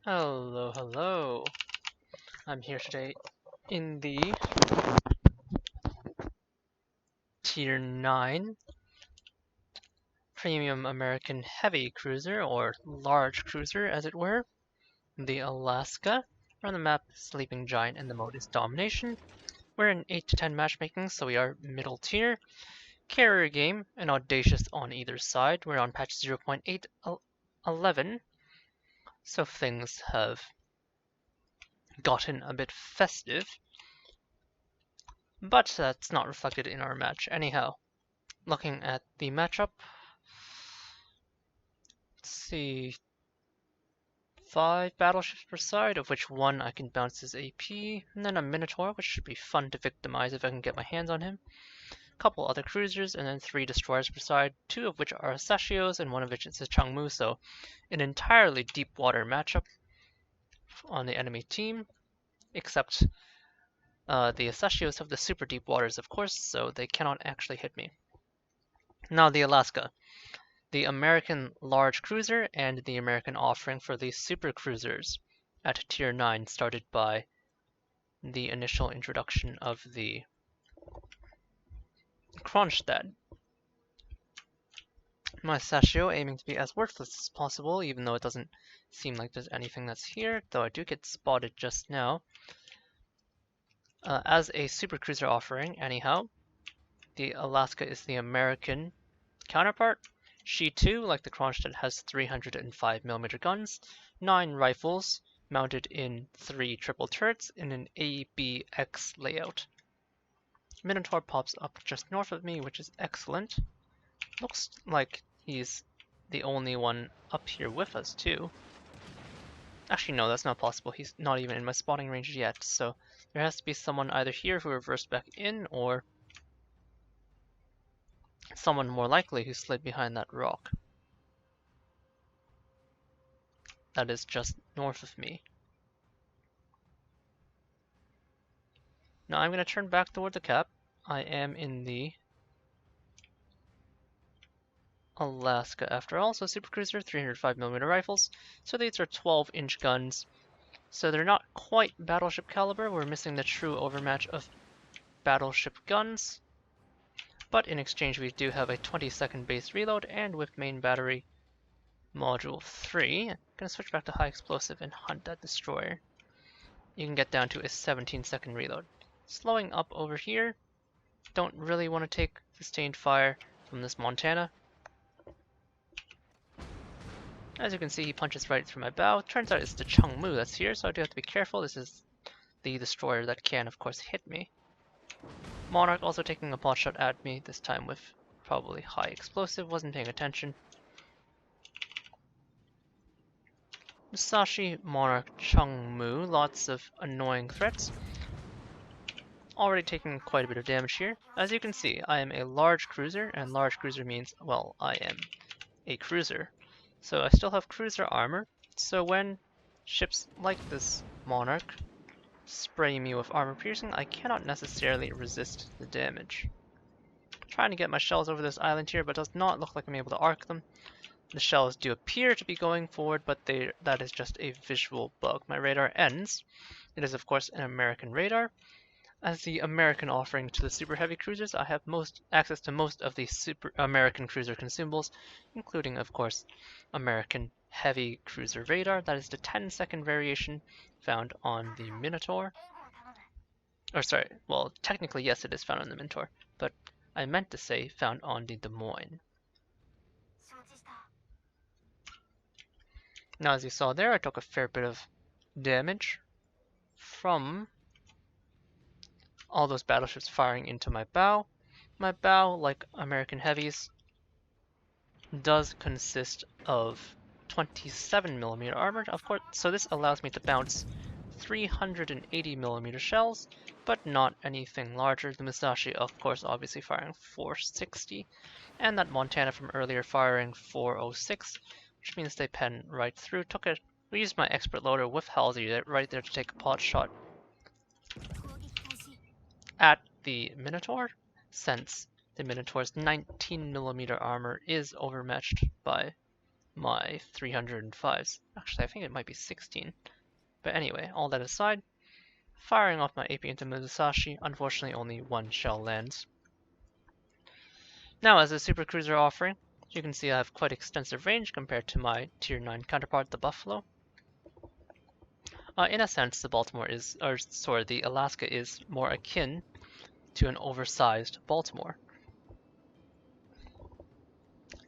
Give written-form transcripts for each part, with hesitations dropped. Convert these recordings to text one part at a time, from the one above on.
Hello, hello. I'm here today in the Tier 9 Premium American Heavy Cruiser, or Large Cruiser as it were, the Alaska. We're on the map Sleeping Giant and the mode is Domination. We're in 8 to 10 matchmaking, so we are middle tier. Carrier game and Audacious on either side. We're on patch 0.811, so things have gotten a bit festive. But that's not reflected in our match anyhow. Looking at the matchup, let's see, 5 battleships per side, of which 1 I can bounce his AP, and then a Minotaur, which should be fun to victimize if I can get my hands on him. A couple other cruisers, and then 3 destroyers per side, 2 of which are Sashios, and 1 of which is a Changmu, so an entirely deep water matchup on the enemy team, except the Sashios have the super deep waters, of course, so they cannot actually hit me. Now the Alaska, the American large cruiser and the American offering for the super cruisers at tier 9 started by the initial introduction of the Kronstadt. My Sashio aiming to be as worthless as possible, even though it doesn't seem like there's anything that's here, though I do get spotted just now. As a super cruiser offering, anyhow, the Alaska is the American counterpart. She too, like the Kronstadt, has 305mm guns, 9 rifles, mounted in 3 triple turrets in an ABX layout. Minotaur pops up just north of me, which is excellent. Looks like he's the only one up here with us too. Actually no, that's not possible. He's not even in my spotting range yet, so there has to be someone either here who reversed back in, or someone more likely who slid behind that rock. That is just north of me. Now I'm going to turn back toward the cap. I am in the Alaska after all, so super cruiser, 305mm rifles. So these are 12-inch guns. So they're not quite battleship caliber. We're missing the true overmatch of battleship guns. But in exchange we do have a 20-second base reload, and with main battery module 3, I'm going to switch back to high explosive and hunt that destroyer. You can get down to a 17-second reload. Slowing up over here. Don't really want to take sustained fire from this Montana. As you can see, he punches right through my bow. Turns out it's the Changmu that's here, so I do have to be careful. This is the destroyer that can, of course, hit me. Monarch also taking a pot shot at me, this time with probably high explosive, wasn't paying attention. Musashi, Monarch, Changmu, lots of annoying threats. Already taking quite a bit of damage here. As you can see, I am a large cruiser, and large cruiser means, well, I am a cruiser. So I still have cruiser armor, so when ships like this Monarch spray me with armor piercing, I cannot necessarily resist the damage. Trying to get my shells over this island here, but does not look like I'm able to arc them. The shells do appear to be going forward, but that is just a visual bug. My radar ends. It is of course an American radar. As the American offering to the super heavy cruisers, I have access to most of the super American cruiser consumables, including of course American heavy cruiser radar. That is the 10-second variation found on the Minotaur. Or sorry, well technically yes it is found on the Minotaur, but I meant to say found on the Des Moines. Now as you saw there, I took a fair bit of damage from all those battleships firing into my bow. My bow, like American heavies, does consist of 27mm armor, of course, so this allows me to bounce 380mm shells, but not anything larger. The Musashi, of course, obviously firing 460, and that Montana from earlier firing 406, which means they pen right through. We used my expert loader with Halsey right there to take a pot shot at the Minotaur, since the Minotaur's 19mm armor is overmatched by my 305s. Actually, I think it might be 16. But anyway, all that aside, firing off my AP into Musashi, unfortunately only one shell lands. Now, as a supercruiser offering, you can see I have quite extensive range compared to my tier 9 counterpart, the Buffalo. In a sense, the Alaska is more akin to an oversized Baltimore.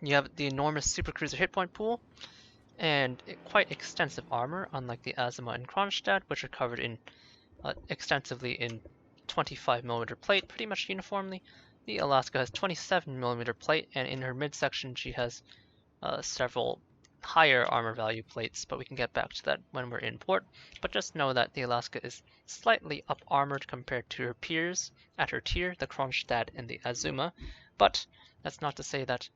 You have the enormous supercruiser hit point pool and quite extensive armor, unlike the Azuma and Kronstadt, which are covered in extensively in 25mm plate pretty much uniformly. The Alaska has 27mm plate, and in her midsection she has several higher armor value plates, but we can get back to that when we're in port. But just know that the Alaska is slightly up armored compared to her peers at her tier, the Kronstadt and the Azuma, but that's not to say that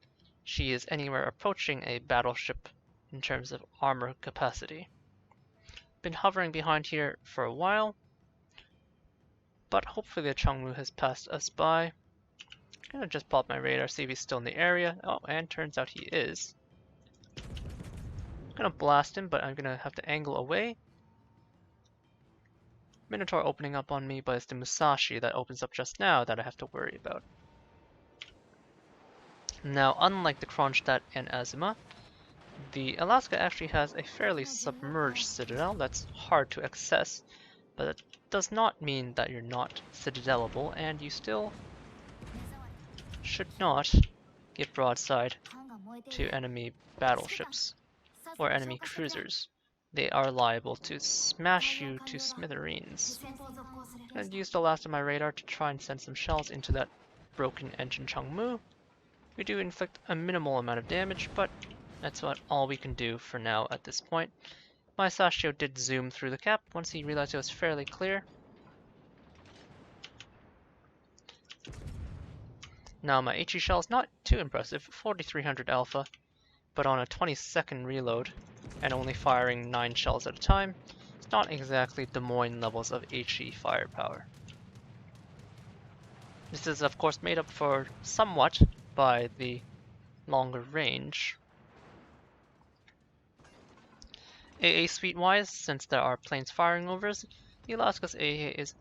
she is anywhere approaching a battleship in terms of armor capacity. Been hovering behind here for a while, but hopefully the Changmu has passed us by. I'm gonna just pop my radar, see if he's still in the area. Oh, and turns out he is. I'm gonna blast him, but I'm gonna have to angle away. Minotaur opening up on me, but it's the Musashi that opens up just now that I have to worry about. Now, unlike the Kronstadt and Azuma, the Alaska actually has a fairly submerged citadel that's hard to access, but it does not mean that you're not citadelable, and you still should not give broadside to enemy battleships or enemy cruisers. They are liable to smash you to smithereens. I used the last of my radar to try and send some shells into that broken engine Changmu. We do inflict a minimal amount of damage, but that's all we can do for now at this point. My Sashio did zoom through the cap once he realized it was fairly clear. Now my HE shell is not too impressive, 4300 alpha, but on a 20-second reload and only firing 9 shells at a time, it's not exactly Des Moines levels of HE firepower. This is of course made up for somewhat by the longer range. AA speed wise, since there are planes firing over us, the Alaska's AA is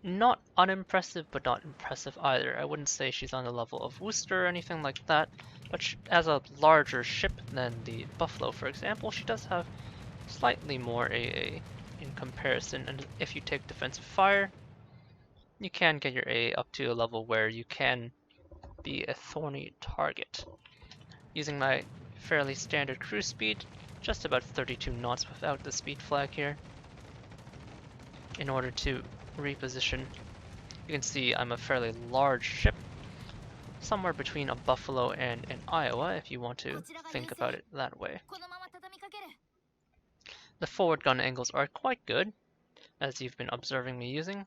not unimpressive, but not impressive either. I wouldn't say she's on the level of Worcester or anything like that, but as a larger ship than the Buffalo, for example, she does have slightly more AA in comparison, and if you take defensive fire, you can get your AA up to a level where you can be a thorny target. Using my fairly standard cruise speed, just about 32 knots without the speed flag here, in order to reposition. You can see I'm a fairly large ship, somewhere between a Buffalo and an Iowa if you want to think about it that way. The forward gun angles are quite good, as you've been observing me using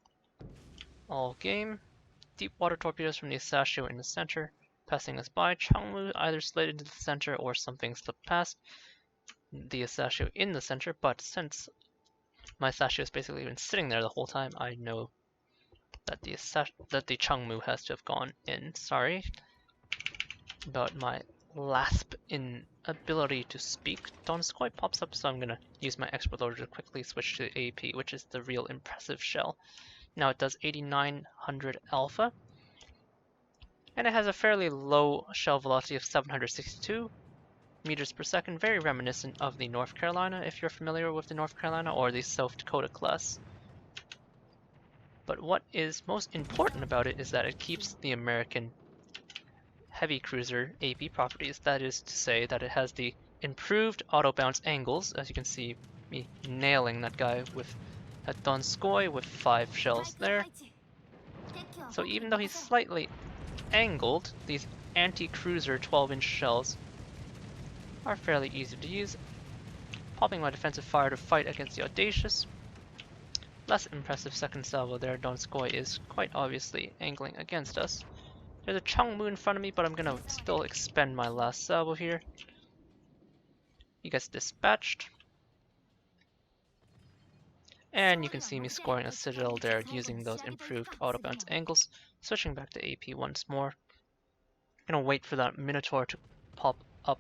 all game. Deep water torpedoes from the Sashio in the center, passing us by. Changmu either slid into the center or something slipped past the Sashio in the center, but since my Sashio has basically been sitting there the whole time, I know that the Changmu has to have gone in. Sorry about my lasp inability to speak. Donskoy pops up, so I'm gonna use my expert loader to quickly switch to the AP, which is the real impressive shell. Now it does 8900 alpha, and it has a fairly low shell velocity of 762 meters per second, very reminiscent of the North Carolina, if you're familiar with the North Carolina, or the South Dakota class. But what is most important about it is that it keeps the American heavy cruiser AP properties. That is to say that it has the improved autobounce angles, as you can see me nailing that guy with at Donskoy with 5 shells there. So even though he's slightly angled, these anti-cruiser 12-inch shells are fairly easy to use. Popping my defensive fire to fight against the Audacious. Less impressive second salvo there. Donskoy is quite obviously angling against us. There's a Changmu in front of me, but I'm gonna still expend my last salvo here. He gets dispatched. And you can see me scoring a citadel there using those improved autobounce angles. Switching back to AP once more. Gonna wait for that Minotaur to pop up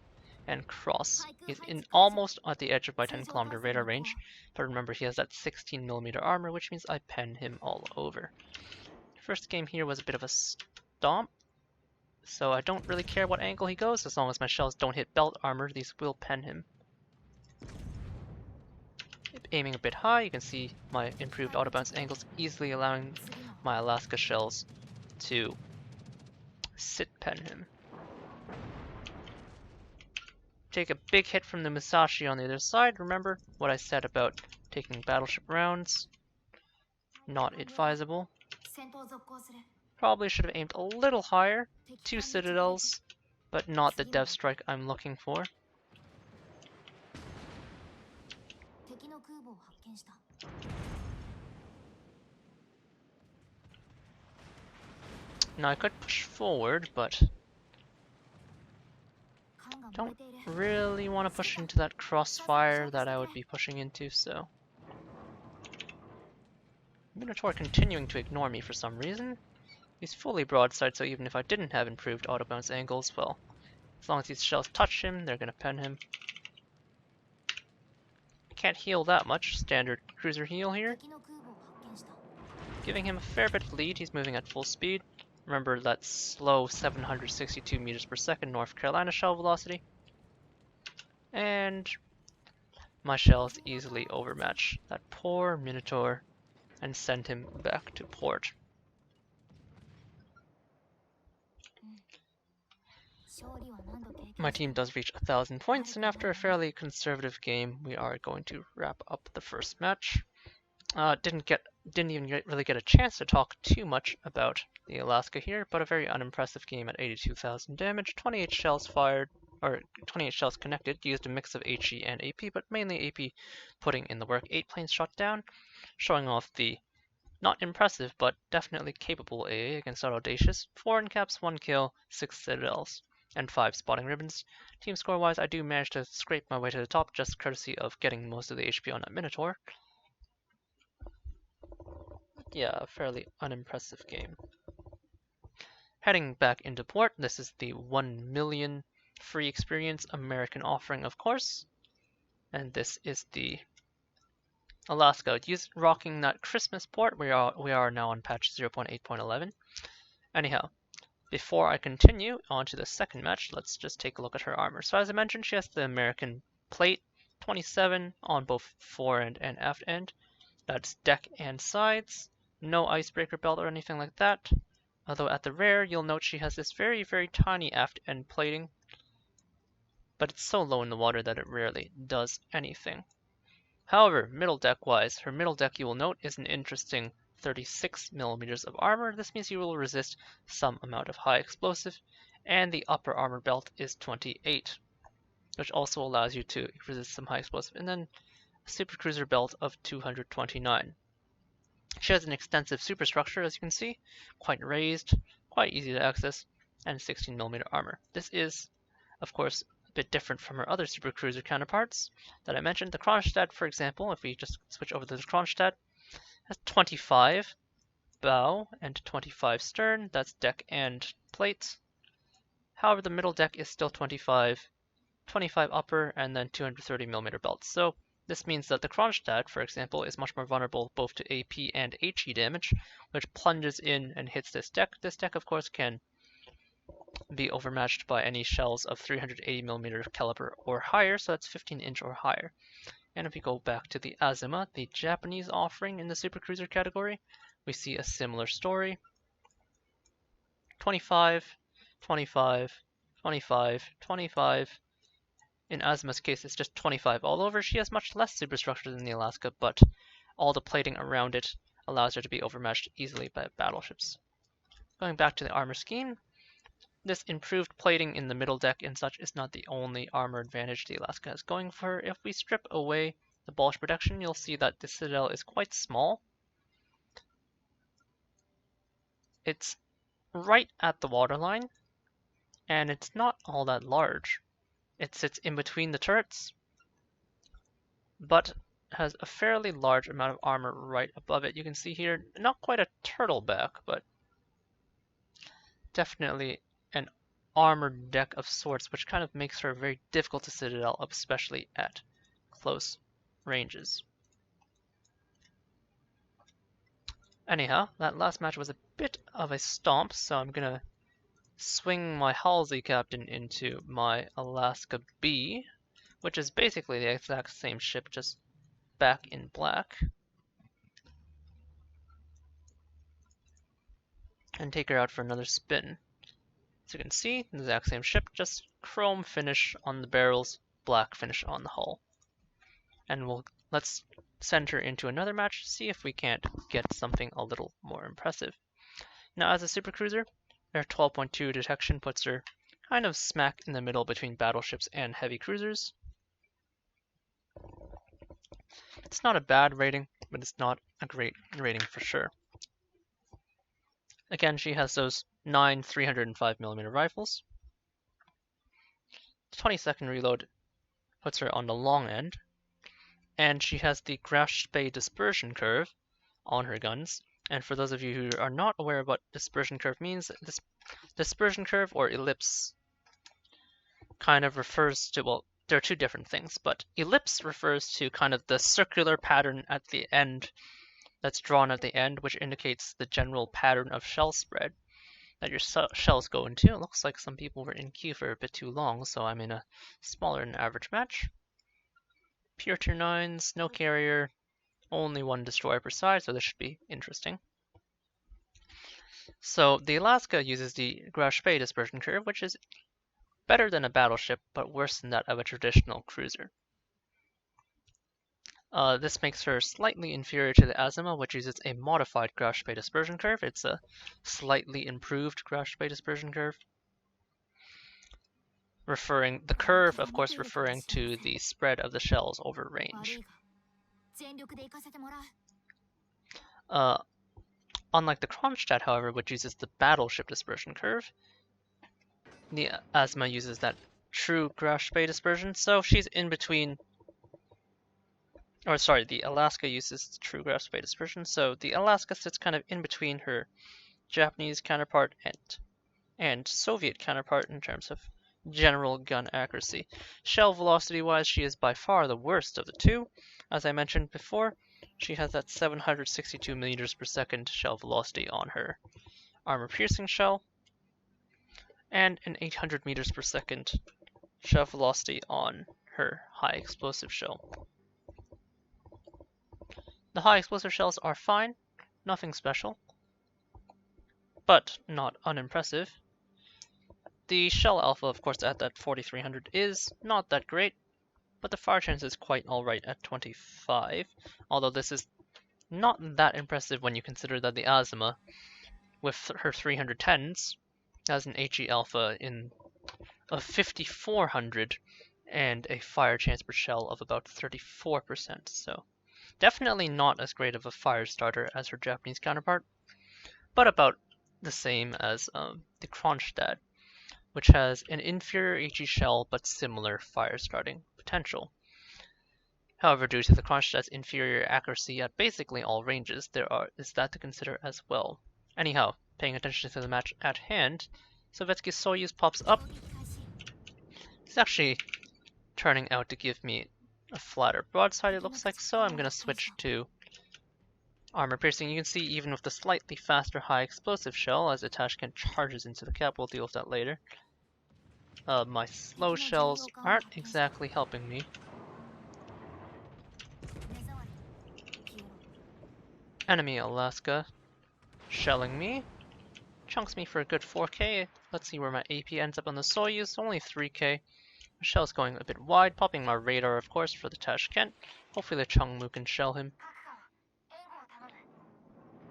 and cross. He's almost at the edge of my 10-kilometer radar range, but remember he has that 16mm armor, which means I pen him all over. First game here was a bit of a stomp, so I don't really care what angle he goes, as long as my shells don't hit belt armor, these will pen him. Aiming a bit high, you can see my improved autobounce angles easily allowing my Alaska shells to sit pen him. Take a big hit from the Musashi on the other side. Remember what I said about taking battleship rounds? Not advisable. Probably should have aimed a little higher. 2 citadels, but not the dev strike I'm looking for. Now I could push forward, but don't really want to push into that crossfire that I would be pushing into, so... Minotaur continuing to ignore me for some reason. He's fully broadside, so even if I didn't have improved autobounce angles, well, as long as these shells touch him, they're gonna pen him. Can't heal that much, standard cruiser heal here. Giving him a fair bit of lead, he's moving at full speed. Remember that slow 762 meters per second North Carolina shell velocity. And my shells easily overmatch that poor Minotaur and send him back to port. My team does reach 1,000 points, and after a fairly conservative game, we are going to wrap up the first match. Didn't even really get a chance to talk too much about the Alaska here, but a very unimpressive game at 82,000 damage, 28 shells fired, or 28 shells connected, used a mix of HE and AP, but mainly AP putting in the work. 8 planes shot down, showing off the not impressive, but definitely capable AA against our Audacious. 4 in-caps, 1 kill, 6 citadels, and 5 spotting ribbons. Team score-wise, I do manage to scrape my way to the top, just courtesy of getting most of the HP on that Minotaur. Yeah, a fairly unimpressive game. Heading back into port, this is the 1 million free experience American offering, of course. And this is the Alaska. Rocking that Christmas port. We are now on patch 0.8.11. Anyhow, before I continue on to the second match, let's just take a look at her armor. So as I mentioned, she has the American plate, 27 on both fore and aft end. That's deck and sides. No icebreaker belt or anything like that. Although at the rear, you'll note she has this very, very tiny aft end plating. But it's so low in the water that it rarely does anything. However, middle deck wise, her middle deck you will note is an interesting 36mm of armor. This means you will resist some amount of high explosive. And the upper armor belt is 28, which also allows you to resist some high explosive. And then a supercruiser belt of 229. She has an extensive superstructure, as you can see, quite raised, quite easy to access, and 16mm armor. This is, of course, a bit different from her other supercruiser counterparts that I mentioned. The Kronstadt, for example, if we just switch over to the Kronstadt, has 25 bow and 25 stern. That's deck and plate. However, the middle deck is still 25 upper, and then 230mm belts. So this means that the Kronstadt, for example, is much more vulnerable both to AP and HE damage, which plunges in and hits this deck. This deck, of course, can be overmatched by any shells of 380mm caliber or higher, so that's 15-inch or higher. And if we go back to the Azuma, the Japanese offering in the supercruiser category, we see a similar story. 25, 25, 25, 25. In Azuma's case, it's just 25 all over. She has much less superstructure than the Alaska, but all the plating around it allows her to be overmatched easily by battleships. Going back to the armor scheme, this improved plating in the middle deck and such is not the only armor advantage the Alaska has going for her. If we strip away the bulge protection, you'll see that the citadel is quite small. It's right at the waterline, and it's not all that large. It sits in between the turrets, but has a fairly large amount of armor right above it. You can see here, not quite a turtleback, but definitely an armored deck of sorts, which kind of makes her very difficult to citadel, especially at close ranges. Anyhow, that last match was a bit of a stomp, so I'm gonna swing my Halsey captain into my Alaska B, which is basically the exact same ship, just back in black, and take her out for another spin. As you can see, the exact same ship, just chrome finish on the barrels, black finish on the hull. And let's send her into another match, see if we can't get something a little more impressive. Now, as a supercruiser, their 12.2 detection puts her kind of smack in the middle between battleships and heavy cruisers. It's not a bad rating, but it's not a great rating for sure. Again, she has those 9 305mm rifles. 20-second reload puts her on the long end, and she has the Grasp Bay dispersion curve on her guns. And for those of you who are not aware of what dispersion curve means, this dispersion curve or ellipse kind of refers to, well, there are two different things, but ellipse refers to kind of the circular pattern at the end that's drawn at the end, which indicates the general pattern of shell spread that your shells go into. It looks like some people were in queue for a bit too long, so I'm in a smaller than average match. Pure tier 9s, no carrier, only one destroyer per side, so this should be interesting. So the Alaska uses the Grasp Bay dispersion curve, which is better than a battleship, but worse than that of a traditional cruiser. This makes her slightly inferior to the Azuma, which uses a modified Grasp Bay dispersion curve. It's a slightly improved Grasp Bay dispersion curve. The curve, of course, referring to the spread of the shells over range. Unlike the Kronstadt, however, which uses the battleship dispersion curve, the Azuma uses that true Grasp Bay dispersion, so she's in between. Or sorry, the Alaska uses the true Grasp Bay dispersion, so the Alaska sits kind of in between her Japanese counterpart and Soviet counterpart in terms of general gun accuracy. Shell velocity wise, she is by far the worst of the two. As I mentioned before, she has that 762 meters per second shell velocity on her armor piercing shell, and an 800 meters per second shell velocity on her high explosive shell. The high explosive shells are fine, nothing special, but not unimpressive. The shell alpha, of course, at that 4300 is not that great, but the fire chance is quite alright at 25, although this is not that impressive when you consider that the Azuma, with her 310s, has an HE alpha of 5400 and a fire chance per shell of about 34%, so definitely not as great of a fire starter as her Japanese counterpart, but about the same as the Kronstadt, which has an inferior HE shell but similar fire starting potential. However, due to the Kronstadt's inferior accuracy at basically all ranges, is that to consider as well. Anyhow, paying attention to the match at hand, Sovietsky Soyuz pops up. It's actually turning out to give me a flatter broadside, it looks like, so I'm going to switch to armor piercing. You can see even with the slightly faster high explosive shell, as the Tashkent charges into the cap, we'll deal with that later. My slow shells aren't exactly helping me. Enemy Alaska shelling me. Chunks me for a good 4k. Let's see where my AP ends up on the Soyuz. Only 3k. My shell's going a bit wide, popping my radar, of course, for the Tashkent. Hopefully the Chungmu can shell him.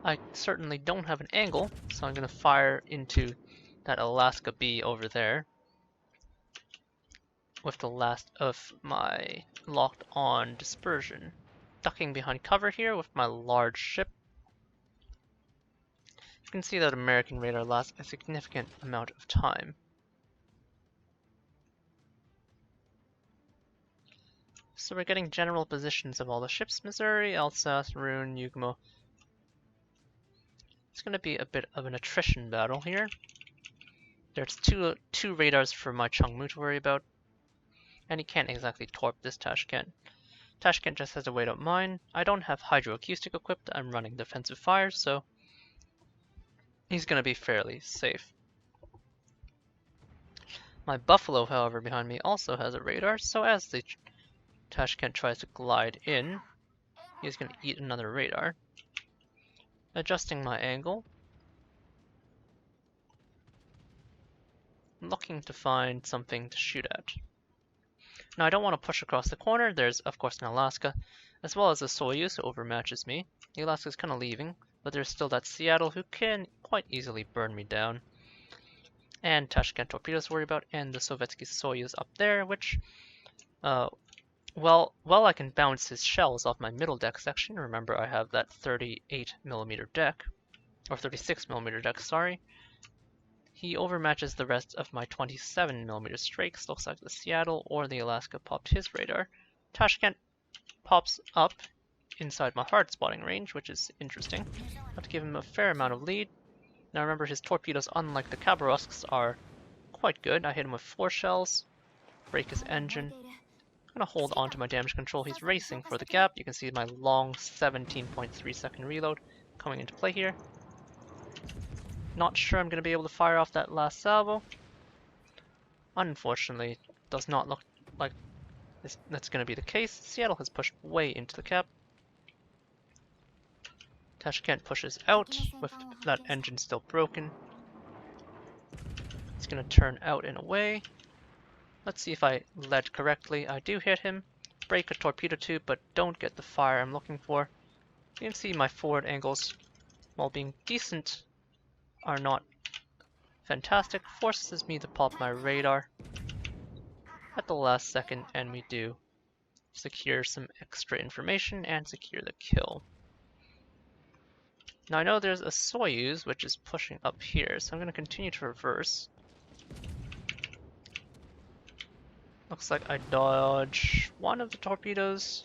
I certainly don't have an angle, so I'm going to fire into that Alaska B over there with the last of my locked on dispersion. Ducking behind cover here with my large ship. You can see that American radar lasts a significant amount of time. So we're getting general positions of all the ships: Missouri, Alsace, Rune, Yugmo. It's going to be a bit of an attrition battle here. There's two radars for my Changmu to worry about, and he can't exactly torp this Tashkent. Tashkent just has a wait out mine. I don't have hydroacoustic equipped, I'm running defensive fire, so he's gonna be fairly safe. My Buffalo, however, behind me also has a radar, so as the Tashkent tries to glide in, he's gonna eat another radar. Adjusting my angle. Looking to find something to shoot at. Now I don't want to push across the corner. There's of course an Alaska, as well as a Soyuz who overmatches me. The Alaska's kind of leaving, but there's still that Seattle who can quite easily burn me down. And Tashkent torpedoes to worry about, and the Sovietsky Soyuz up there, which, well, I can bounce his shells off my middle deck section. Remember, I have that 38mm deck, or 36mm deck, sorry. He overmatches the rest of my 27mm strakes. Looks like the Seattle or the Alaska popped his radar. Tashkent pops up inside my hard spotting range, which is interesting. Have to give him a fair amount of lead. Now remember, his torpedoes, unlike the Khabarovsks, are quite good. I hit him with 4 shells, break his engine. I'm gonna hold on to my damage control. He's racing for the gap. You can see my long 17.3 second reload coming into play here. Not sure I'm going to be able to fire off that last salvo. Unfortunately, does not look like that's going to be the case. Seattle has pushed way into the cap. Tashkent pushes out with that engine still broken. It's going to turn out and away. Let's see if I led correctly. I do hit him. Break a torpedo tube, but don't get the fire I'm looking for. You can see my forward angles, while being decent, are not fantastic. Forces me to pop my radar at the last second, and we do secure some extra information and secure the kill. Now I know there's a Soyuz which is pushing up here, so I'm going to continue to reverse. Looks like I dodge one of the torpedoes.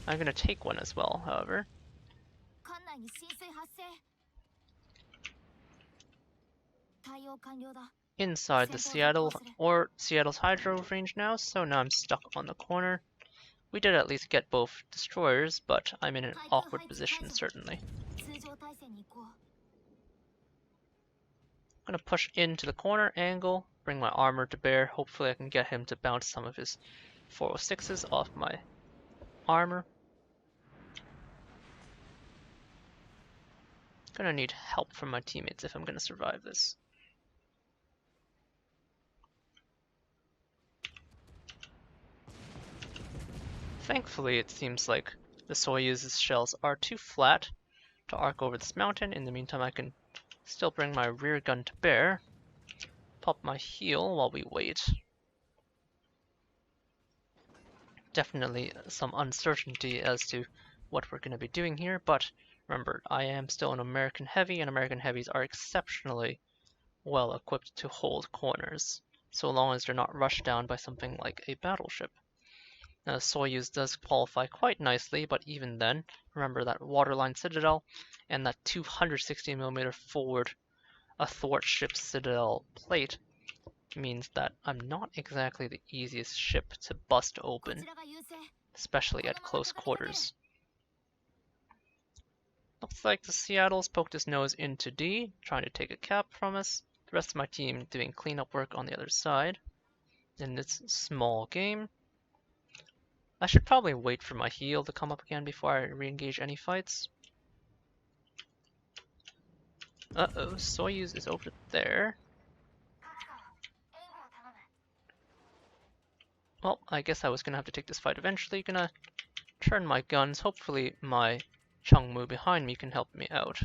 I'm going to take one as well, however. Inside the Seattle or Seattle's hydro range now, so now I'm stuck on the corner. We did at least get both destroyers, but I'm in an awkward position certainly. I'm gonna push into the corner angle, bring my armor to bear. Hopefully I can get him to bounce some of his 406s off my armor. Gonna need help from my teammates if I'm gonna survive this. Thankfully, it seems like the Soyuz's shells are too flat to arc over this mountain. In the meantime, I can still bring my rear gun to bear. Pop my heel while we wait. Definitely some uncertainty as to what we're going to be doing here, but remember, I am still an American Heavy, and American Heavies are exceptionally well equipped to hold corners, so long as they're not rushed down by something like a battleship. Now, Soyuz does qualify quite nicely, but even then, remember that waterline citadel and that 260mm forward athwart ship citadel plate means that I'm not exactly the easiest ship to bust open, especially at close quarters. Looks like the Seattle's poked his nose into D, trying to take a cap from us. The rest of my team doing cleanup work on the other side in this small game. I should probably wait for my heel to come up again before I re-engage any fights. Uh-oh, Soyuz is over there. Well, I guess I was gonna have to take this fight eventually. Gonna turn my guns. Hopefully my Changmu behind me can help me out.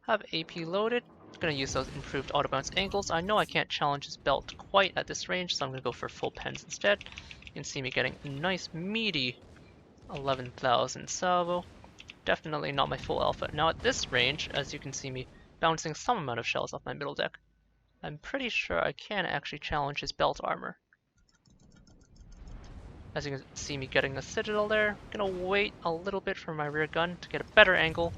Have AP loaded. Gonna use those improved autobounce angles. I know I can't challenge his belt quite at this range, so I'm gonna go for full pens instead. You can see me getting a nice meaty 11,000 salvo. Definitely not my full alpha. Now at this range, as you can see me bouncing some amount of shells off my middle deck, I'm pretty sure I can actually challenge his belt armor. As you can see me getting a citadel there. Gonna wait a little bit for my rear gun to get a better angle.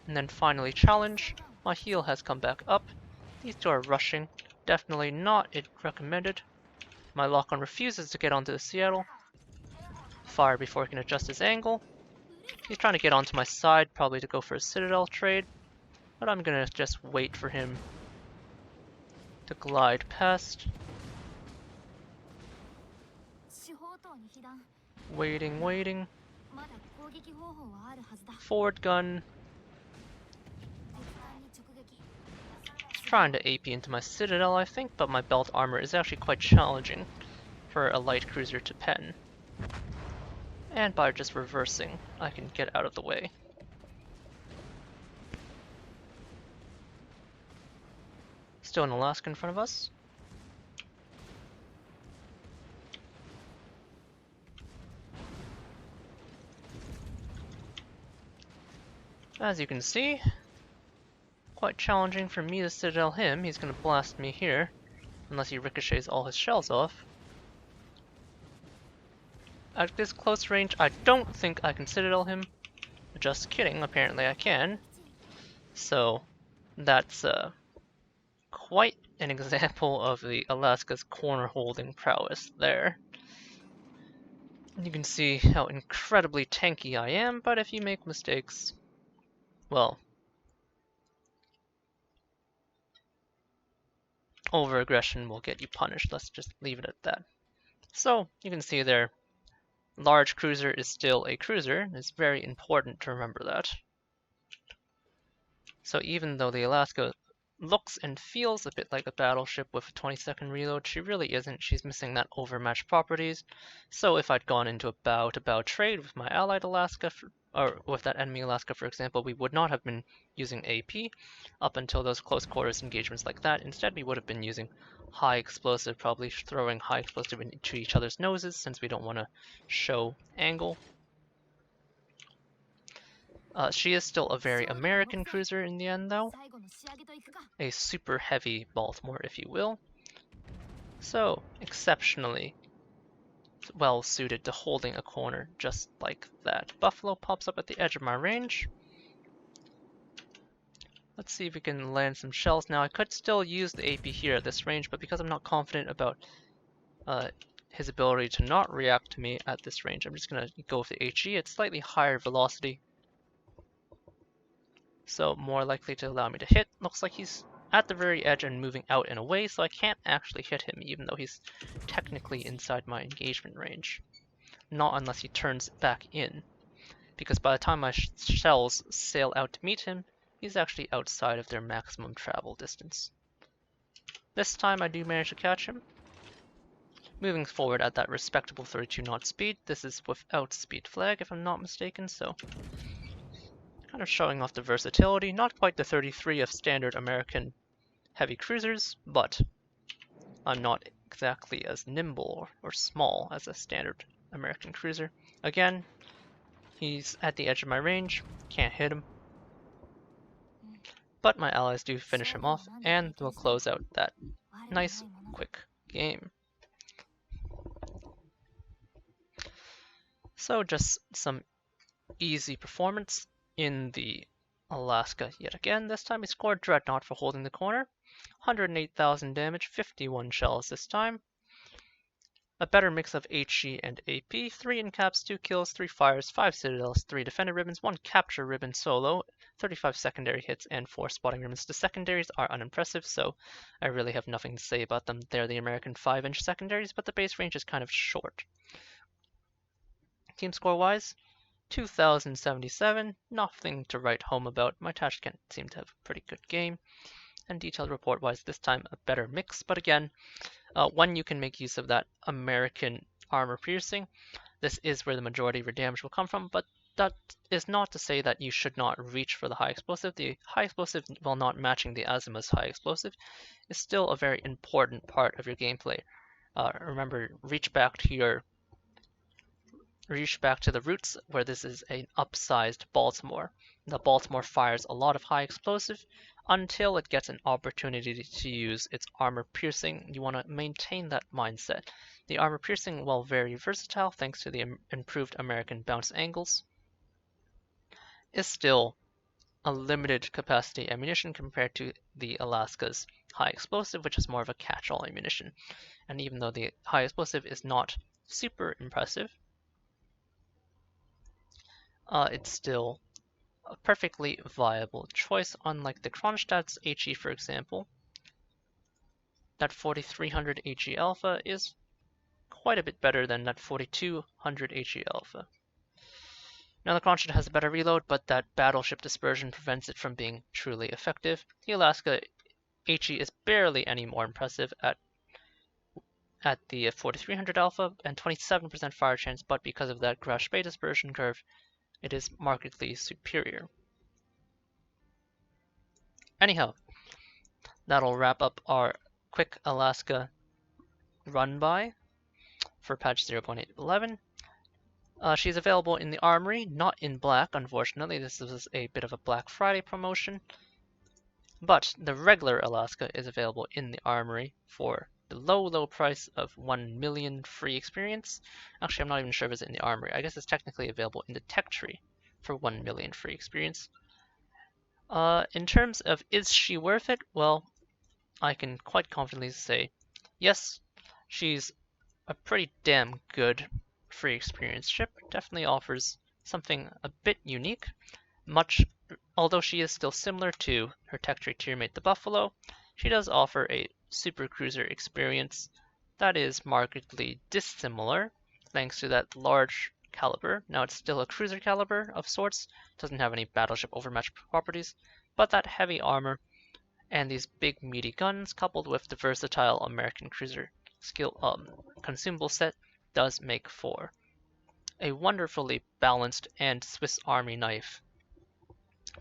And then finally challenge. My heal has come back up. These two are rushing. Definitely not recommended. My lock-on refuses to get onto the Seattle. Fire before he can adjust his angle. He's trying to get onto my side, probably to go for a citadel trade. But I'm gonna just wait for him to glide past. Waiting, waiting. Forward gun. Trying to AP into my citadel, I think, but my belt armor is actually quite challenging for a light cruiser to pen. And by just reversing, I can get out of the way. Still an Alaska in front of us. As you can see, quite challenging for me to citadel him. He's going to blast me here, unless he ricochets all his shells off. At this close range, I don't think I can citadel him. Just kidding, apparently I can. So, that's quite an example of the Alaska's corner holding prowess there. You can see how incredibly tanky I am, but if you make mistakes, well, over-aggression will get you punished. Let's just leave it at that. So, you can see there, large cruiser is still a cruiser. It's very important to remember that. So even though the Alaska looks and feels a bit like a battleship with a 20-second reload, she really isn't. She's missing that overmatched properties. So if I'd gone into a bow-to-bow trade with my allied Alaska, or with that enemy Alaska, for example, we would not have been using AP up until those close quarters engagements like that. Instead, we would have been using high explosive, probably throwing high explosive into each other's noses since we don't want to show angle. She is still a very American cruiser in the end, though. A super heavy Baltimore, if you will. So, exceptionally well suited to holding a corner just like that. Buffalo pops up at the edge of my range. Let's see if we can land some shells now. I could still use the AP here at this range, but because I'm not confident about his ability to not react to me at this range, I'm just going to go with the HE. It's slightly higher velocity, so more likely to allow me to hit. Looks like he's at the very edge and moving out and away, so I can't actually hit him even though he's technically inside my engagement range. Not unless he turns back in, because by the time my shells sail out to meet him, he's actually outside of their maximum travel distance. This time I do manage to catch him. Moving forward at that respectable 32 knot speed. This is without speed flag if I'm not mistaken, so kind of showing off the versatility. Not quite the 33 of standard American heavy cruisers, but I'm not exactly as nimble or small as a standard American cruiser. Again, he's at the edge of my range, can't hit him. But my allies do finish him off, and we'll close out that nice, quick game. So just some easy performance in the Alaska yet again. This time we scored Dreadnought for holding the corner. 108,000 damage, 51 shells this time. A better mix of HE and AP. 3 in-caps, 2 kills, 3 fires, 5 citadels, 3 defender ribbons, 1 capture ribbon solo, 35 secondary hits, and 4 spotting ribbons. The secondaries are unimpressive, so I really have nothing to say about them. They're the American 5-inch secondaries, but the base range is kind of short. Team score-wise, 2,077. Nothing to write home about. My Tashkent seemed to have a pretty good game. And detailed report-wise, this time a better mix. But again, when you can make use of that American armor piercing, this is where the majority of your damage will come from. But that is not to say that you should not reach for the high explosive. The high explosive, while not matching the Azuma's high explosive, is still a very important part of your gameplay. Remember, reach back to the roots where this is an upsized Baltimore. The Baltimore fires a lot of high explosive until it gets an opportunity to use its armor piercing. You want to maintain that mindset. The armor piercing, while very versatile thanks to the improved American bounce angles, is still a limited capacity ammunition compared to the Alaska's high explosive, which is more of a catch-all ammunition. And even though the high explosive is not super impressive, it's still a perfectly viable choice, unlike the Kronstadt's HE, for example. That 4300 HE Alpha is quite a bit better than that 4200 HE Alpha. Now the Kronstadt has a better reload, but that battleship dispersion prevents it from being truly effective. The Alaska HE is barely any more impressive at the 4300 Alpha and 27% fire chance, but because of that Grasp Bay dispersion curve, it is markedly superior. Anyhow, that'll wrap up our quick Alaska run by for patch 0.811. She's available in the Armory, not in black, unfortunately. This is a bit of a Black Friday promotion. But the regular Alaska is available in the Armory for the low price of 1 million free experience. Actually, I'm not even sure if it's in the Armory. I guess it's technically available in the tech tree for 1 million free experience. In terms of is she worth it? Well, I can quite confidently say yes, she's a pretty damn good free experience ship. Definitely offers something a bit unique. Although she is still similar to her tech tree tiermate the Buffalo, she does offer a super cruiser experience that is markedly dissimilar thanks to that large caliber. Now it's still a cruiser caliber of sorts, doesn't have any battleship overmatch properties, but that heavy armor and these big meaty guns coupled with the versatile American cruiser consumable set does make for a wonderfully balanced and Swiss Army knife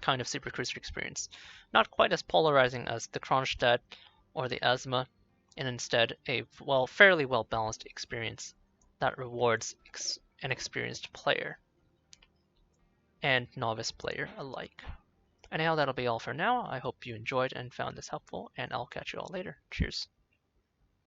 kind of super cruiser experience. Not quite as polarizing as the Kronstadt or the Azuma, and instead a fairly well balanced experience that rewards an experienced player and novice player alike. Anyhow, that'll be all for now. I hope you enjoyed and found this helpful, and I'll catch you all later. Cheers.